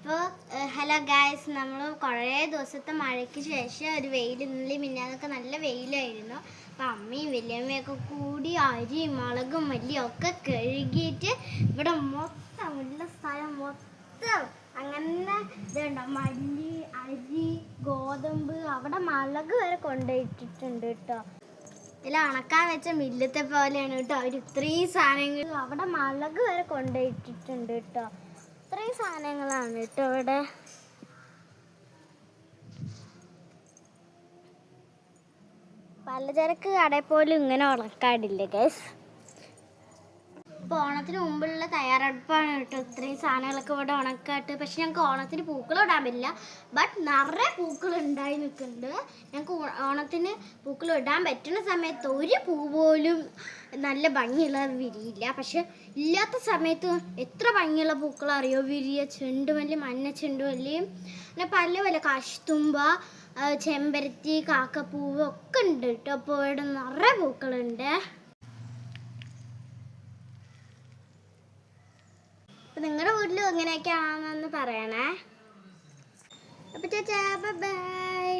അപ്പോൾ hello guys, നമ്മൾ കുറേ ദിവസത്തെ മഴയ്ക്ക് ശേഷം ഒരു വെയിൽ, ഇന്നലെ മിന്നാന്നൊക്കെ നല്ല വെയിലായിരുന്നു. അപ്പം അമ്മയും വലിയമ്മയൊക്കെ കൂടി അരിയും മുളകും മല്ലിയും ഒക്കെ കഴുകിയിട്ട് ഇവിടെ മൊത്തം ഉള്ള സ്ഥലം മൊത്തം അങ്ങനെ ഇതുണ്ടോ, മല്ലി, അരി, ഗോതമ്പ്, അവിടെ മുളക് വരെ കൊണ്ടുപോയിട്ടിട്ടുണ്ട് കേട്ടോ. ഇതിൽ ഉണക്കാൻ വെച്ച മില്ലത്തെ പോലെയാണ് കേട്ടോ അവർ ഇത്രയും സാധനങ്ങൾ അവിടെ മുളക് വരെ കൊണ്ടുപോയിട്ടിട്ടുണ്ട് കേട്ടോ. ഇത്രയും സാധനങ്ങളാണ് കേട്ടോ ഇവിടെ. പലചരക്ക് കടയിൽ പോലും ഇങ്ങനെ ഉണക്കാടില്ല ഗൈസ്. ഇപ്പോൾ ഓണത്തിന് മുമ്പുള്ള തയ്യാറെടുപ്പാണ് കേട്ടോ ഇത്രയും സാധനങ്ങളൊക്കെ ഇവിടെ ഉണക്കാട്ട്. പക്ഷെ ഞങ്ങൾക്ക് ഓണത്തിന് പൂക്കളം ഇടാൻ പറ്റില്ല, ബട്ട് നിറയെ പൂക്കൾ ഉണ്ടായി നിൽക്കുന്നുണ്ട്. ഞങ്ങൾക്ക് ഓണത്തിന് പൂക്കളം ഇടാൻ പറ്റുന്ന സമയത്ത് ഒരു പൂ പോലും നല്ല ഭംഗിയുള്ളത് വിരിയില്ല. പക്ഷെ ഇല്ലാത്ത സമയത്ത് എത്ര ഭംഗിയുള്ള പൂക്കൾ അറിയോ വിരിയ. ചെണ്ടുമല്ലി, മഞ്ഞ ചെണ്ടുമല്ലി, പിന്നെ പല പല കാശിത്തുമ്പ, ചെമ്പരത്തി, കാക്കപ്പൂവ് ഒക്കെ ഉണ്ട് കേട്ടോ. അപ്പോൾ ഇവിടെ നിറയെ പൂക്കളുണ്ട്. അപ്പം നിങ്ങളുടെ വീട്ടിലും എങ്ങനെയൊക്കെയാണെന്ന് പറയണേ. അപ്പോൾ ബൈ.